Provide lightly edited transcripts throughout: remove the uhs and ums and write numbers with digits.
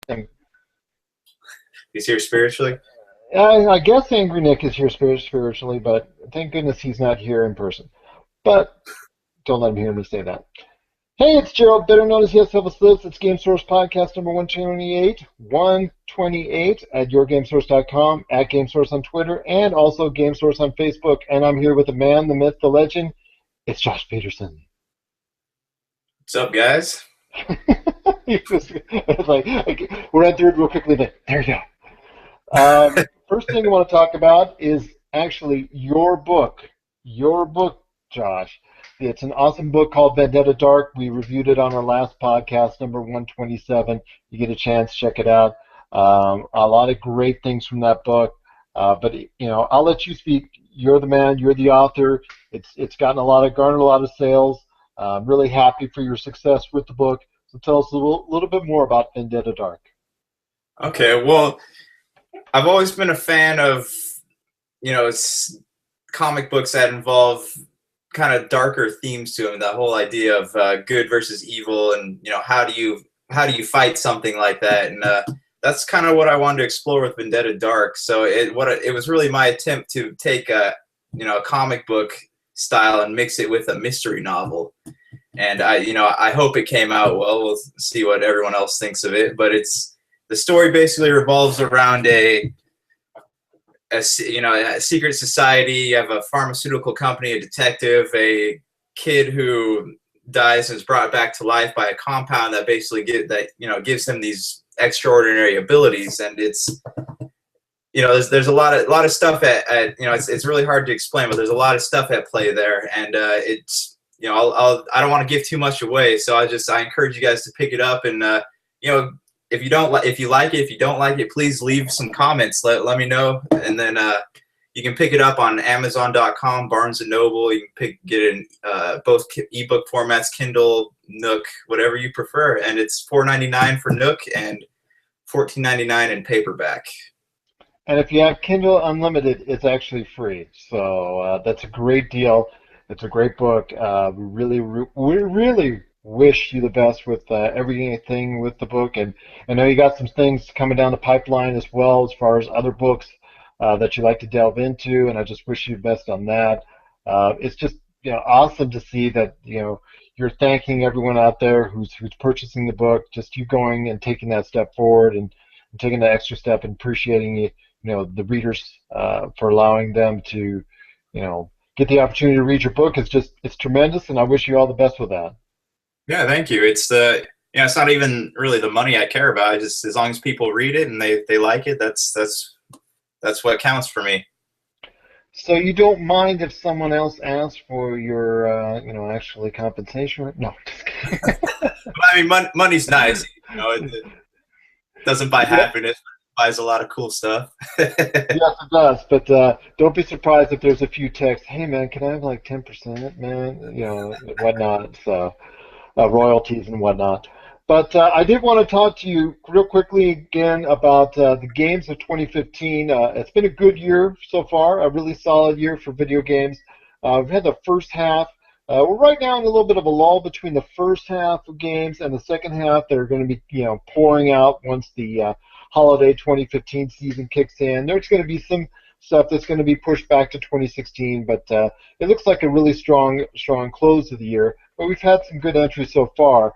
And He's here spiritually. I guess Angry Nick is here spiritually, but thank goodness he's not here in person. But don't let him hear me say that. Hey, it's Gerald, better known as Yes Elvis Lives. It's Game Source Podcast number 128 at yourgamesource.com, at Game Source on Twitter, and also Game Source on Facebook. And I'm here with the man, the myth, the legend. It's Josh Peterson. What's up, guys? It's like, we're on third real quickly. But there you go. First thing I want to talk about is actually your book. Your book, Josh. It's an awesome book called Vendetta Dark. We reviewed it on our last podcast, number 127. You get a chance, check it out. A lot of great things from that book. But I'll let you speak. You're the man. You're the author. It's garnered a lot of sales. I'm really happy for your success with the book. So tell us a little bit more about Vendetta Dark. Okay, well, I've always been a fan of, comic books that involve kind of darker themes to them. That whole idea of good versus evil, and how do you fight something like that? And that's kind of what I wanted to explore with Vendetta Dark. So it was really my attempt to take a comic book style and mix it with a mystery novel. And I hope it came out well. We'll see what everyone else thinks of it. But the story basically revolves around a secret society. You have a pharmaceutical company, a detective, a kid who dies and is brought back to life by a compound that basically gives him these extraordinary abilities. And it's there's a lot of stuff at it's really hard to explain, but there's a lot of stuff at play there. And it's I don't want to give too much away, so I encourage you guys to pick it up. And if you like it, if you don't like it, please leave some comments. Let me know, and then you can pick it up on Amazon.com, Barnes and Noble. You can get it in both ebook formats, Kindle, Nook, whatever you prefer. And it's $4.99 for Nook and $14.99 in paperback. And if you have Kindle Unlimited, it's actually free. So that's a great deal. It's a great book. We really wish you the best with everything with the book. And I know you got some things coming down the pipeline as well as far as other books that you like to delve into. And I just wish you the best on that. It's just awesome to see that you're thanking everyone out there who's purchasing the book. Just you going and taking that step forward and taking that extra step and appreciating the readers for allowing them to get the opportunity to read your book. It's tremendous, and I wish you all the best with that. Yeah, thank you. It's it's not even really the money I care about. Just as long as people read it and they like it, that's what counts for me. So you don't mind if someone else asks for your actually compensation? No, just kidding. I mean, money's nice. It doesn't buy Yeah. happiness, but it buys a lot of cool stuff. Yes, it does. But don't be surprised if there's a few texts. Hey, man, can I have like 10%, man? Whatnot. So royalties and whatnot. But I did want to talk to you real quickly again about the games of 2015. It's been a good year so far, a really solid year for video games. We've had the first half. We're right now in a little bit of a lull between the first half of games and the second half that are going to be, pouring out once the holiday 2015 season kicks in. There's going to be some stuff that's going to be pushed back to 2016, but it looks like a really strong close to the year. But we've had some good entries so far,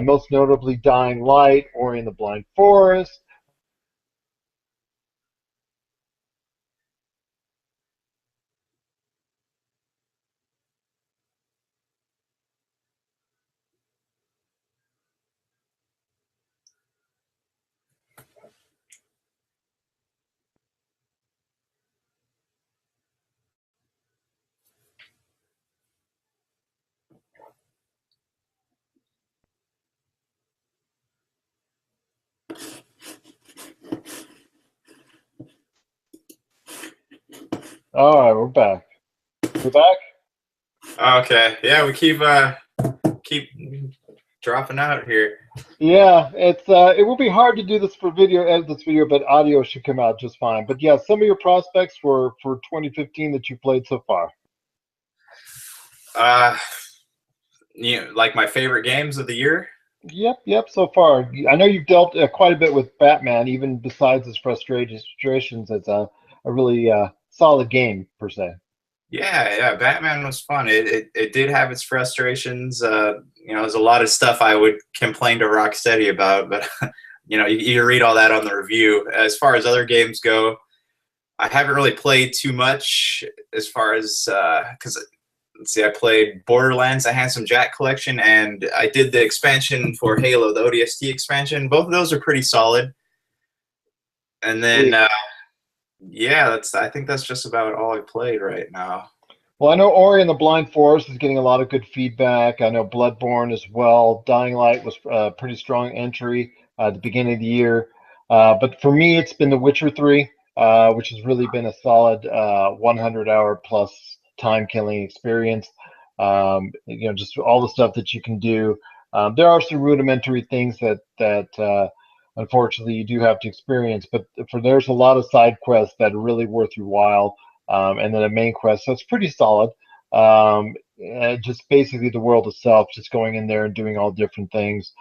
most notably Dying Light, Ori and the Blind Forest. All right, we're back. We're back. Okay, yeah, we keep dropping out here. Yeah, it will be hard to do this for video, edit this video, but audio should come out just fine. But yeah, some of your prospects for 2015 that you played so far. Like my favorite games of the year. Yep. So far, I know you've dealt quite a bit with Batman, even besides his frustrations. It's a really solid game per se. Yeah, Batman was fun. It did have its frustrations. There's a lot of stuff I would complain to Rocksteady about, but you read all that on the review. As far as other games go, I haven't really played too much as far as because let's see, I played Borderlands, the Handsome Jack collection, and I did the expansion for Halo, the ODST expansion. Both of those are pretty solid. And then Sweet. yeah, that's I think that's just about all I played right now. Well, I know Ori and the Blind Forest is getting a lot of good feedback. I know Bloodborne as well. Dying Light was a pretty strong entry at the beginning of the year. But for me, it's been The Witcher 3, which has really been a solid 100-hour plus time killing experience. Just all the stuff that you can do. There are some rudimentary things that unfortunately you do have to experience, but there's a lot of side quests that are really worth your while, and then a main quest. So it's pretty solid. Just basically the world itself, just going in there and doing all different things,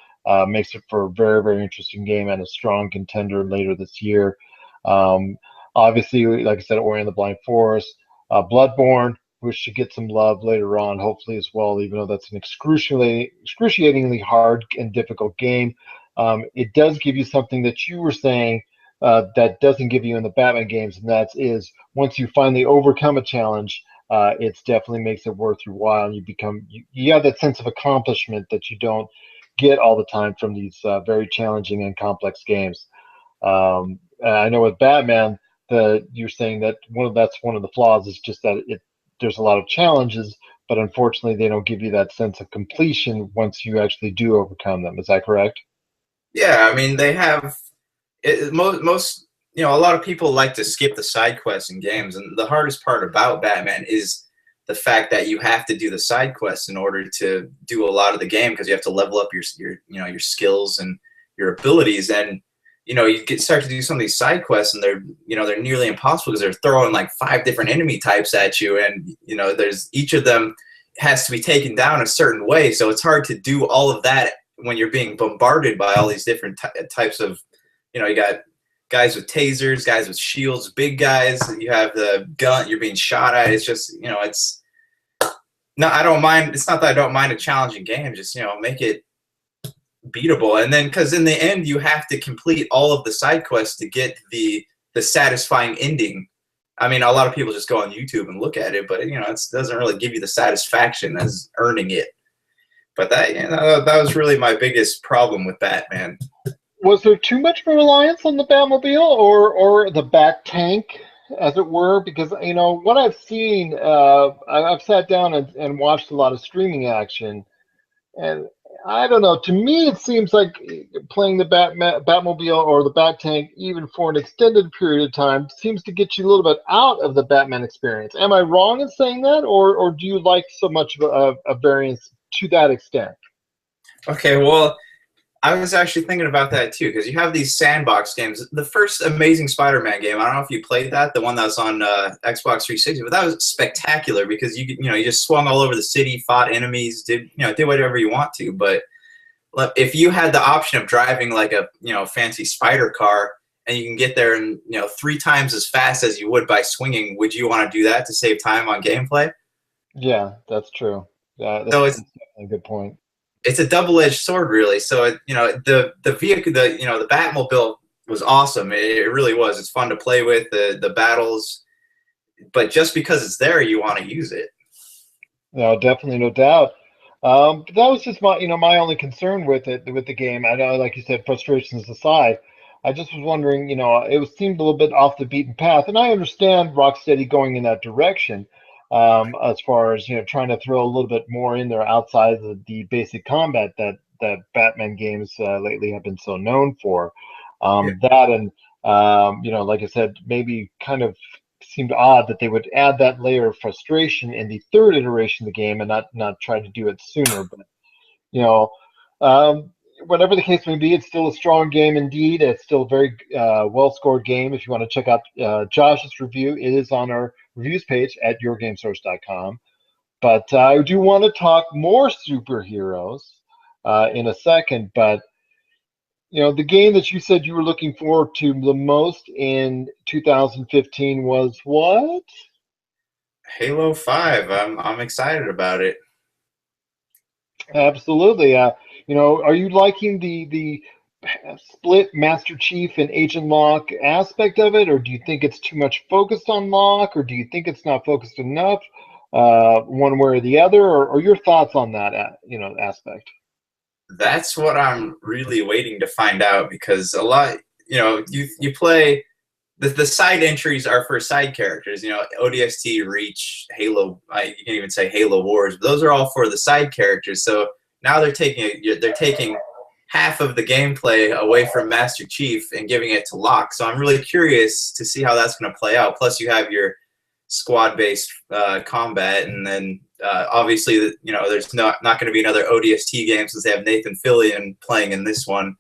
makes it for a very, very interesting game and a strong contender later this year. Um, Obviously, like I said, Ori and the Blind Forest, Bloodborne, which should get some love later on, hopefully as well, even though that's an excruciatingly hard and difficult game. It does give you something that you were saying that doesn't give you in the Batman games, and that is once you finally overcome a challenge, it definitely makes it worth your while, and you have that sense of accomplishment that you don't get all the time from these very challenging and complex games. I know with Batman, you're saying that that's one of the flaws is just that there's a lot of challenges, but unfortunately they don't give you that sense of completion once you actually do overcome them. Is that correct? Yeah, I mean they have most a lot of people like to skip the side quests in games, and the hardest part about Batman is the fact that you have to do the side quests in order to do a lot of the game because you have to level up your skills and your abilities. And start to do some of these side quests, and they're nearly impossible because they're throwing like 5 different enemy types at you, and there's each of them has to be taken down a certain way, so it's hard to do all of that when you're being bombarded by all these different types of you got guys with tasers, guys with shields, big guys. You have the gun. You're being shot at. It's just it's no. I don't mind. It's not that I don't mind a challenging game. Just make it beatable. And then because in the end you have to complete all of the side quests to get the satisfying ending. I mean, a lot of people just go on YouTube and look at it, but it doesn't really give you the satisfaction as earning it. But that was really my biggest problem with Batman. Was there too much of a reliance on the Batmobile or the Bat tank, as it were? Because what I've seen, I've sat down and watched a lot of streaming action, and I don't know. To me, it seems like playing the Batmobile or the Bat tank, even for an extended period of time, seems to get you a little bit out of the Batman experience. Am I wrong in saying that, or do you like so much of a variance to that extent? Okay, well, I was actually thinking about that too because you have these sandbox games. The first Amazing Spider-Man game, I don't know if you played that, the one that was on Xbox 360, but that was spectacular because you just swung all over the city, fought enemies, did whatever you want to. But if you had the option of driving like a fancy spider car and you can get there in 3 times as fast as you would by swinging, would you want to do that to save time on gameplay? Yeah, that's true. So That's definitely a good point. it's a double-edged sword, really. So the vehicle, the Batmobile was awesome. It really was. It's fun to play with the battles, but just because it's there, you want to use it. No, definitely, no doubt. But that was just my only concern with the game. I know, like you said, frustrations aside, I just was wondering, seemed a little bit off the beaten path, and I understand Rocksteady going in that direction, as far as trying to throw a little bit more in there outside of the basic combat that Batman games lately have been so known for. Yeah. That and like I said, maybe kind of seemed odd that they would add that layer of frustration in the third iteration of the game and not try to do it sooner. But you know, um, whatever the case may be, it's still a strong game indeed. It's still a very well scored game. If you want to check out Josh's review, it is on our reviews page at yourgamesource.com. But I do want to talk more superheroes. in a second. But the game that you said you were looking forward to the most in 2015 was what? Halo 5. I'm excited about it. Absolutely. Are you liking the split Master Chief and Agent Locke aspect of it, or do you think it's too much focused on Locke, or do you think it's not focused enough, one way or the other, or your thoughts on that, aspect? That's what I'm really waiting to find out because a lot, you play the side entries are for side characters. ODST, Reach, Halo. You can even say Halo Wars. But those are all for the side characters. So now they're taking half of the gameplay away from Master Chief and giving it to Locke. So I'm really curious to see how that's going to play out. Plus, you have your squad-based combat, and then obviously, there's not going to be another ODST game since they have Nathan Fillion playing in this one.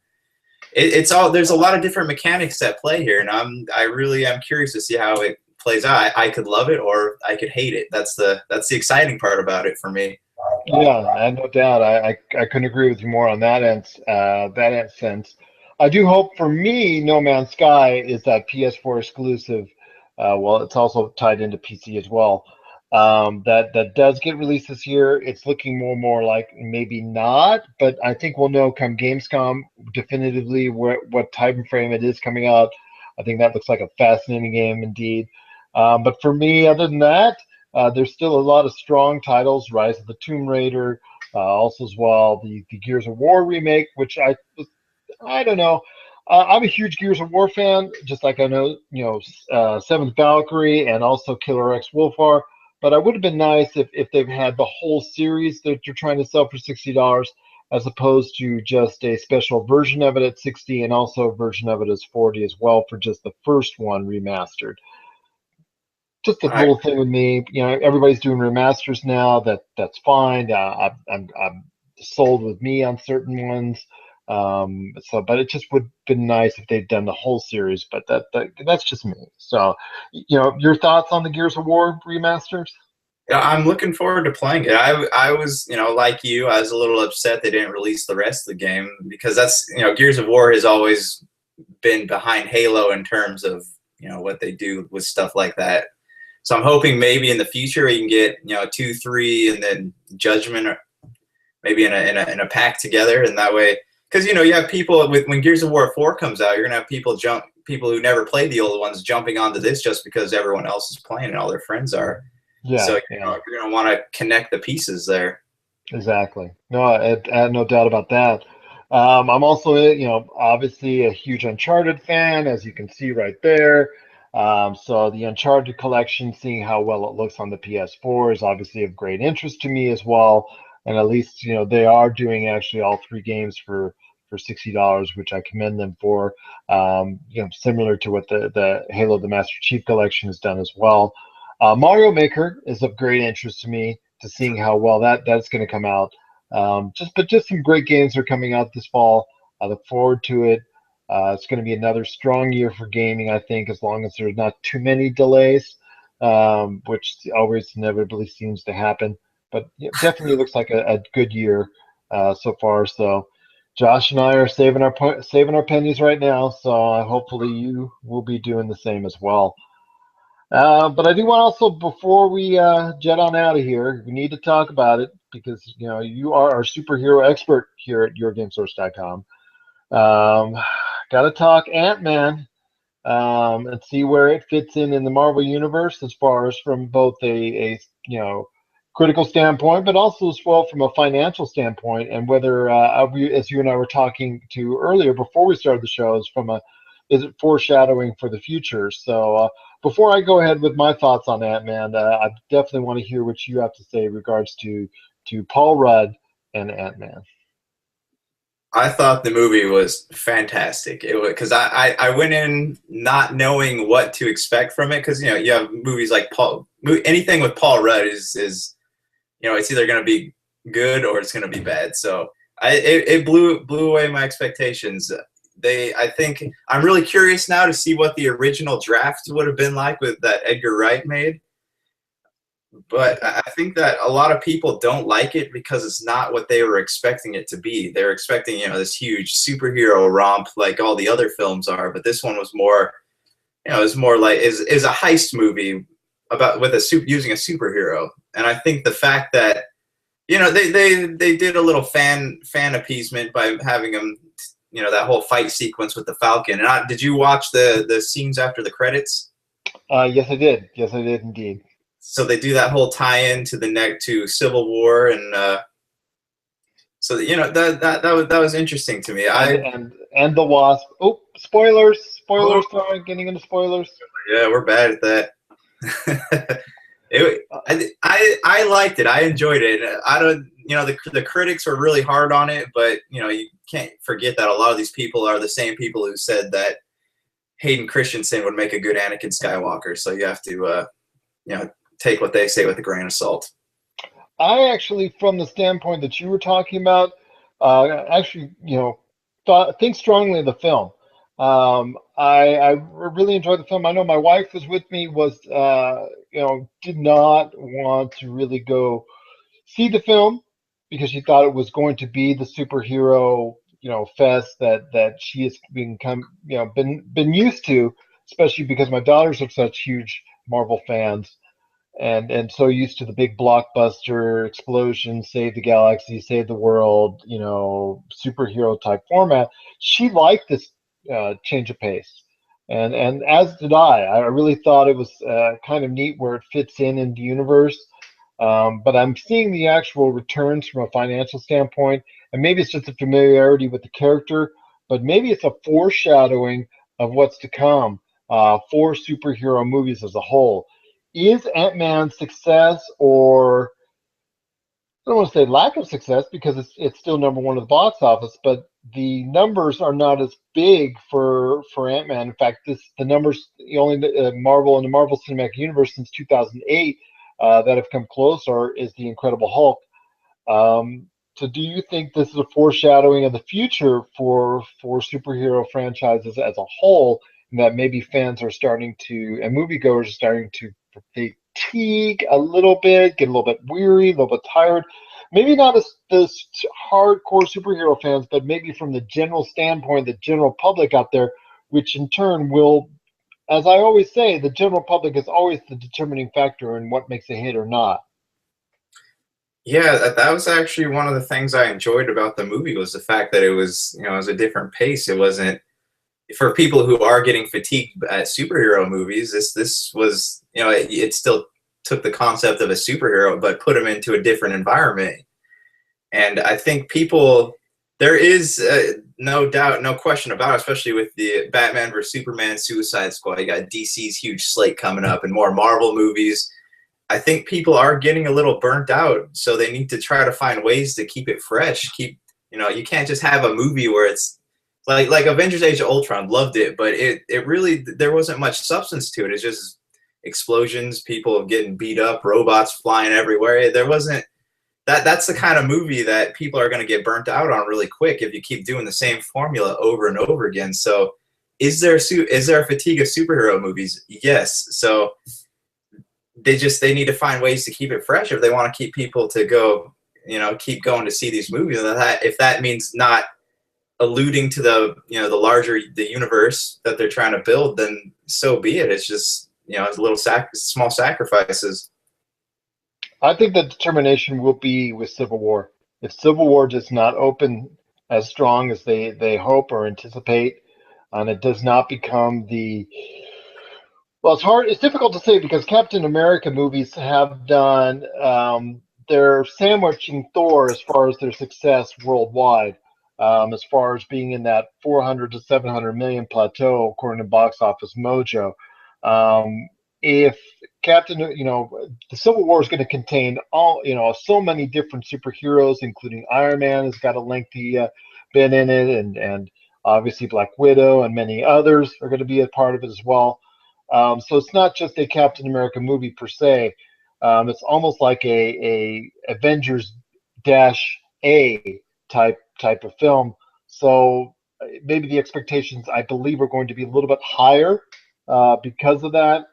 It's all there's a lot of different mechanics at play here, and I really am curious to see how it plays out. I could love it or I could hate it. That's the exciting part about it for me. Yeah, I have no doubt. I couldn't agree with you more on that sense. I do hope for me, No Man's Sky is that PS4 exclusive. Well, it's also tied into PC as well. That does get released this year. It's looking more and more like maybe not, but I think we'll know come Gamescom definitively what time frame it is coming out. I think that looks like a fascinating game indeed. But for me, other than that. There's still a lot of strong titles, Rise of the Tomb Raider, also as well the Gears of War remake, which I don't know. I'm a huge Gears of War fan, just like I know Seventh Valkyrie and also Killer X Wolfar. But I would have been nice if they've had the whole series that you're trying to sell for $60, as opposed to just a special version of it at 60 and also a version of it as 40 as well for just the first one remastered. Just a I little thing with me. Everybody's doing remasters now. That's fine. I'm sold with me on certain ones. But it just would have been nice if they'd done the whole series. But that's just me. So, your thoughts on the Gears of War remasters? Yeah, I'm looking forward to playing it. I was, like you, I was a little upset they didn't release the rest of the game because that's, Gears of War has always been behind Halo in terms of, what they do with stuff like that. So I'm hoping maybe in the future we can get, 2, 3, and then Judgment, or maybe in a pack together, and that way, because you have people when Gears of War 4 comes out, you're gonna have people who never played the old ones jumping onto this just because everyone else is playing and all their friends are. So Yeah, yeah. you're gonna want to connect the pieces there. Exactly. No, I have no doubt about that. I'm also, obviously a huge Uncharted fan, as you can see right there. So the Uncharted collection, seeing how well it looks on the PS4 is obviously of great interest to me as well. And at least, they are doing actually all three games for $60, which I commend them for. Similar to what the Halo the Master Chief collection has done as well. Mario Maker is of great interest to me to seeing how well that's going to come out. Just some great games are coming out this fall. I look forward to it. It's going to be another strong year for gaming, I think, as long as there's not too many delays, which always inevitably seems to happen. But definitely looks like a good year so far. So Josh and I are saving our pennies right now. So hopefully you will be doing the same as well. But I do want also, before we jet on out of here, we need to talk about it because you are our superhero expert here at YourGameSource.com. Got to talk Ant-Man and see where it fits in the Marvel universe as far as from both a critical standpoint, but also as well from a financial standpoint, and whether as you and I were talking to earlier before we started the show, is it foreshadowing for the future? So before I go ahead with my thoughts on Ant-Man, I definitely want to hear what you have to say in regards to Paul Rudd and Ant-Man. I thought the movie was fantastic. It was because I went in not knowing what to expect from it because you have movies like anything with Paul Rudd is it's either going to be good or it's going to be bad. So it blew away my expectations. I think I'm really curious now to see what the original draft would have been like with that Edgar Wright made. But I think that a lot of people don't like it because it's not what they were expecting it to be. They're expecting, this huge superhero romp like all the other films are, but this one was more, it's more like is a heist movie about with using a superhero. And I think the fact that they did a little fan appeasement by having him, that whole fight sequence with the Falcon. And did you watch the scenes after the credits? Yes, I did. Yes, I did indeed. So they do that whole tie-in to the neck to Civil War, and so that was interesting to me. And the Wasp. Oh, spoilers! Oh, Spoilers! Sorry, getting into spoilers. yeah, we're bad at that. I liked it. I enjoyed it. I don't, the critics were really hard on it, but you can't forget that a lot of these people are the same people who said that Hayden Christensen would make a good Anakin Skywalker. So you have to, take what they say with a grain of salt. I actually, from the standpoint that you were talking about, actually, think strongly of the film. I really enjoyed the film. I know my wife was with me, did not want to really go see the film because she thought it was going to be the superhero, fest that she has been used to, especially because my daughters are such huge Marvel fans and so used to the big blockbuster explosion, save the galaxy, save the world, superhero type format. She liked this change of pace, and as did I. I really thought it was kind of neat where it fits in the universe. But I'm seeing the actual returns from a financial standpoint, and maybe it's just a familiarity with the character, but maybe it's a foreshadowing of what's to come for superhero movies as a whole. Is Ant-Man's success, or I don't want to say lack of success because it's still number one at the box office, but the numbers are not as big for Ant-Man. In fact, the numbers only Marvel and the Marvel Cinematic Universe since 2008 that have come close is the Incredible Hulk. So, do you think this is a foreshadowing of the future for superhero franchises as a whole, and that maybe fans are starting to and moviegoers are starting to fatigue a little bit, get a little bit weary, a little bit tired? Maybe not as the hardcore superhero fans, but maybe from the general standpoint, the general public out there, which in turn will, as I always say, the general public is always the determining factor in what makes a hit or not. Yeah, that was actually one of the things I enjoyed about the movie was the fact that it was a different pace. It wasn't for people who are getting fatigued at superhero movies. This was, it still took the concept of a superhero but put him into a different environment. And I think there is no doubt, no question about it, especially with the Batman vs Superman, Suicide Squad. You got DC's huge slate coming up and more Marvel movies. I think people are getting a little burnt out, so they need to try to find ways to keep it fresh. You can't just have a movie where it's like Avengers: Age of Ultron. Loved it, but it really there wasn't much substance to it. It's just explosions, people getting beat up, robots flying everywhere. There wasn't that's the kind of movie that people are going to get burnt out on really quick if you keep doing the same formula over and over again. So, is there a fatigue of superhero movies? Yes. So they need to find ways to keep it fresh if they want to keep people to go, keep going to see these movies. And if that means not alluding to the larger the universe that they're trying to build, then so be it. It's just it's a little small sacrifices. I think the determination will be with Civil War. If Civil War does not open as strong as they hope or anticipate, and it does not become well, it's difficult to say because Captain America movies have done, they're sandwiching Thor as far as their success worldwide, as far as being in that 400 to 700 million plateau, according to Box Office Mojo. If the Civil War is going to contain so many different superheroes, including Iron Man has got a lengthy bit in it, and obviously Black Widow and many others are going to be a part of it as well. So it's not just a Captain America movie per se. It's almost like a Avengers dash A type of film. So maybe the expectations, I believe, are going to be a little bit higher because of that.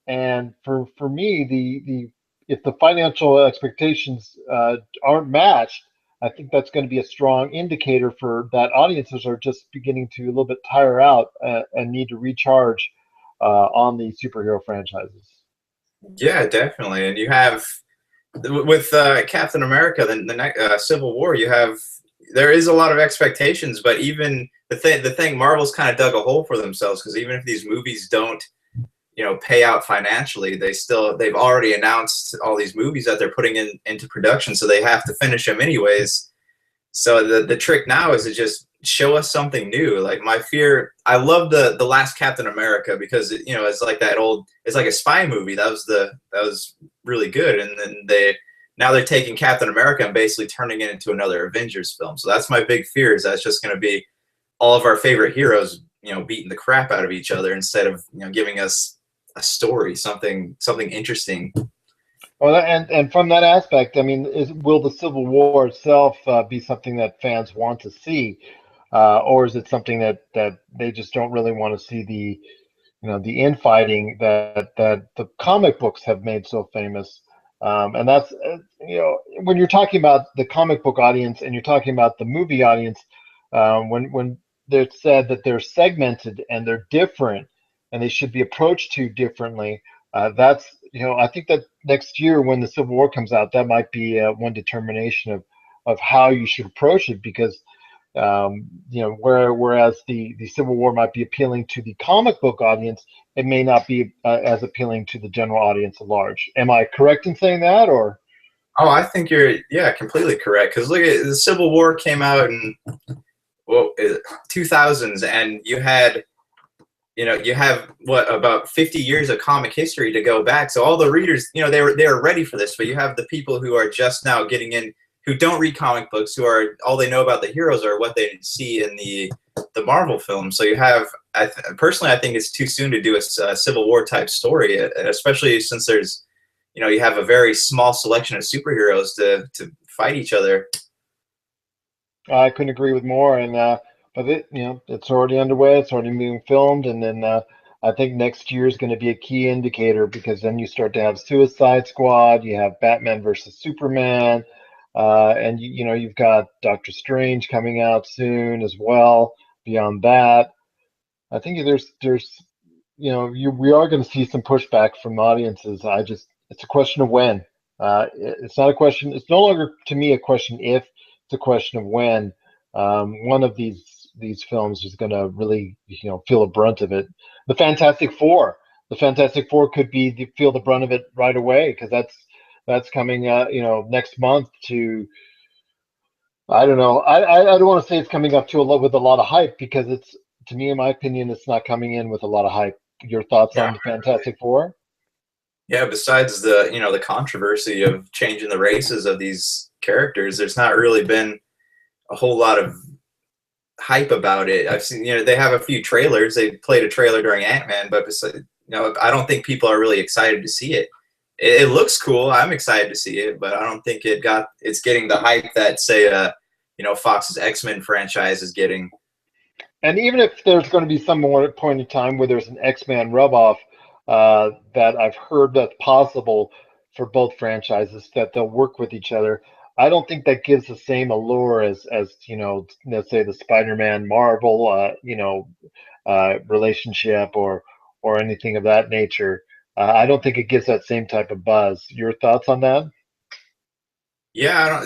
And for me, if the financial expectations aren't matched, I think that's going to be a strong indicator for that audiences are just beginning to a little bit tire out and need to recharge on the superhero franchises. Yeah, definitely. And you have with Captain America, the Civil War, you have there is a lot of expectations, but even the thing Marvel's kind of dug a hole for themselves because even if these movies don't pay out financially, they've already announced all these movies that they're putting into production, so they have to finish them anyways. So the trick now is to just show us something new. Like my fear, I love the last Captain America because it's like it's like a spy movie. That was really good, and then now they're taking Captain America and basically turning it into another Avengers film. So that's my big fear is that's just going to be all of our favorite heroes, beating the crap out of each other instead of giving us a story, something interesting. Well, and from that aspect, I mean, will the Civil War itself be something that fans want to see, or is it something that they just don't really want to see the infighting that the comic books have made so famous? And that's when you're talking about the comic book audience and you're talking about the movie audience, when they're said that they're segmented and they're different and they should be approached to differently. That's I think that next year when the Civil War comes out, that might be one determination of how you should approach it because whereas the Civil War might be appealing to the comic book audience, it may not be as appealing to the general audience at large. Am I correct in saying that, or? Oh, I think you're completely correct because look at the Civil War came out in 2000s, and you have what about 50 years of comic history to go back. So all the readers, they were ready for this, but you have the people who are just now getting in, who don't read comic books, who are all they know about the heroes are what they see in the Marvel films. So you have, personally, I think it's too soon to do a Civil War type story, especially since there's, you have a very small selection of superheroes to fight each other. I couldn't agree with more, and but it's already underway. It's already being filmed, and then I think next year is going to be a key indicator because then you start to have Suicide Squad, you have Batman versus Superman, and you've got Doctor Strange coming out soon as well. Beyond that, I think there's we are going to see some pushback from audiences. It's a question of when. It's not a question. It's no longer to me a question if. It's a question of when. One of these films is going to really feel the brunt of it. The Fantastic Four. The Fantastic Four could feel the brunt of it right away because that's coming next month to. I don't know. I don't want to say it's coming up to with a lot of hype because it's, to me, in my opinion, it's not coming in with a lot of hype. Your thoughts Yeah, on the Fantastic Four? yeah. Besides the controversy of changing the races of these characters, there's not really been a whole lot of hype about it. I've seen, they have a few trailers. They played a trailer during Ant-Man, but I don't think people are really excited to see it. It looks cool. I'm excited to see it, but I don't think it's getting the hype that say Fox's X-Men franchise is getting. And even if there's going to be some more point in time where there's an X-Men rub-off that I've heard that's possible for both franchises, that they'll work with each other, I don't think that gives the same allure as let's say the Spider-Man Marvel relationship or anything of that nature. I don't think it gives that same type of buzz. Your thoughts on that? Yeah,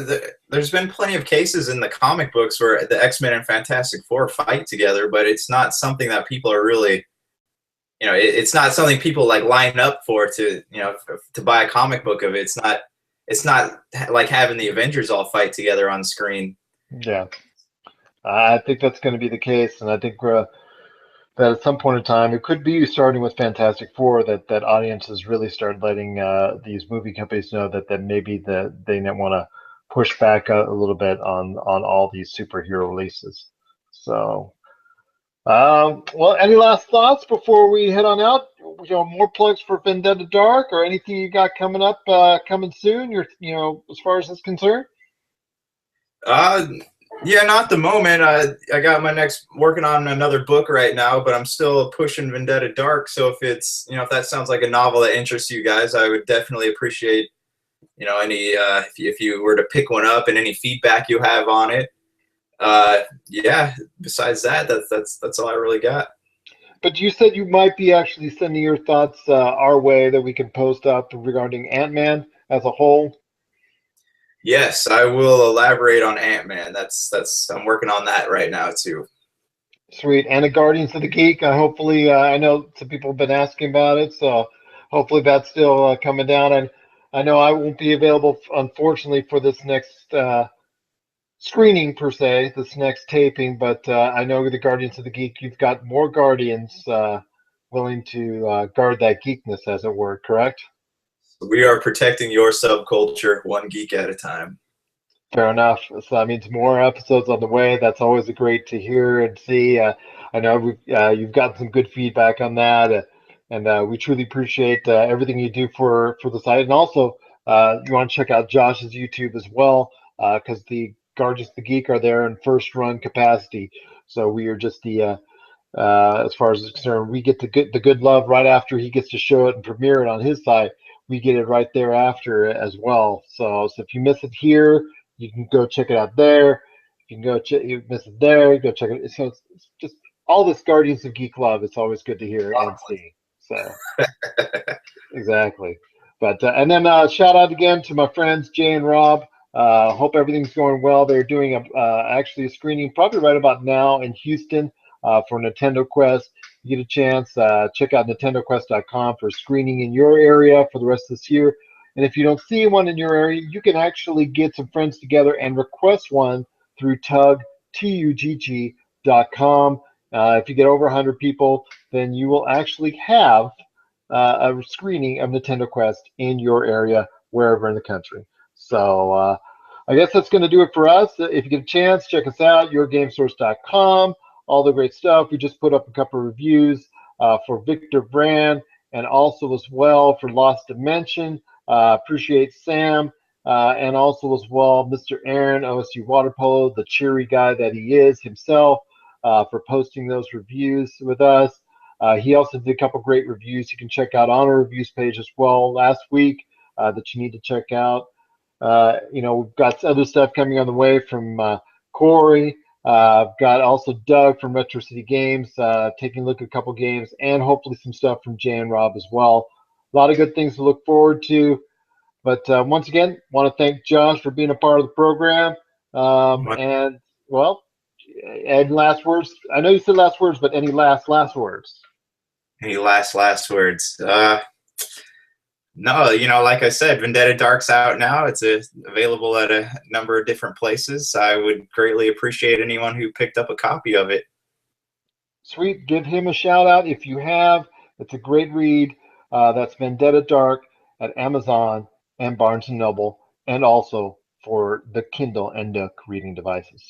there's been plenty of cases in the comic books where the X-Men and Fantastic Four fight together, but it's not something that people are really, it's not something people like line up for to buy a comic book of it. It's not like having the Avengers all fight together on screen. Yeah, I think that's going to be the case, and I think that at some point in time, it could be starting with Fantastic Four that audiences really start letting these movie companies know that maybe they want to push back a little bit on all these superhero releases. So, well, any last thoughts before we head on out? More plugs for Vendetta Dark or anything you got coming up, coming soon. As far as it's concerned. Yeah, not at the moment. I got working on another book right now, but I'm still pushing Vendetta Dark. So if that sounds like a novel that interests you guys, I would definitely appreciate any if you were to pick one up and any feedback you have on it. Yeah. Besides that, that's all I really got. But you said you might be actually sending your thoughts our way that we can post up regarding Ant-Man as a whole. Yes, I will elaborate on Ant-Man. That's I'm working on that right now too. Sweet. And the Guardians of the Geek. Hopefully, I know some people have been asking about it, so hopefully that's still coming down. And I know I won't be available, unfortunately, for this next screening per se, this next taping. But I know the Guardians of the Geek. You've got more Guardians willing to guard that geekness, as it were. Correct? We are protecting your subculture one geek at a time. Fair enough. So that means more episodes on the way. That's always great to hear and see. I know you've gotten some good feedback on that, and we truly appreciate everything you do for the site. And also, you want to check out Josh's YouTube as well, because the Guardians of the Geek are there in first run capacity. So we are just as far as it's concerned, we get the good love right after he gets to show it and premiere it on his site. We get it right thereafter as well. So if you miss it here, you can go check it out there. You can go you miss it there, you go check it. So it's just all this Guardians of Geek love. It's always good to hear and see. So exactly. But and then shout out again to my friends Jay and Rob. Hope everything's going well. They're doing actually a screening probably right about now in Houston for Nintendo Quest. You get a chance, check out NintendoQuest.com for screening in your area for the rest of this year. And if you don't see one in your area, you can actually get some friends together and request one through tugg.com. If you get over 100 people, then you will actually have a screening of Nintendo Quest in your area, wherever in the country. So I guess that's going to do it for us. If you get a chance, check us out, yourgamesource.com. All the great stuff. We just put up a couple of reviews for Victor Brand and also as well for Lost Dimension. Appreciate Sam and also as well Mr. Aaron, OSU Water Polo, the cheery guy that he is himself, for posting those reviews with us. He also did a couple great reviews you can check out on our reviews page as well last week that you need to check out. We've got other stuff coming on the way from Corey. I've got also Doug from Retro City Games taking a look at a couple games and hopefully some stuff from Jay and Rob as well. A lot of good things to look forward to. But once again, want to thank Josh for being a part of the program. And, well, any last words? I know you said last words, but any last words? Any last words? No, like I said, Vendetta Dark's out now. It's available at a number of different places. I would greatly appreciate anyone who picked up a copy of it. Sweet. Give him a shout out if you have. It's a great read. That's Vendetta Dark at Amazon and Barnes & Noble, and also for the Kindle and Nook reading devices.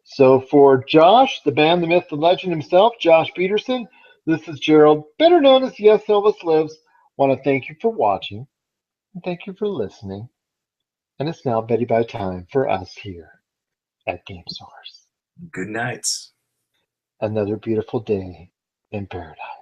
So for Josh, the man, the myth, the legend himself, Josh Peterson, this is Gerald, better known as Yes Elvis Lives. Want to thank you for watching, and thank you for listening. And it's now Betty Bye time for us here at Game Source. Good nights. Another beautiful day in paradise.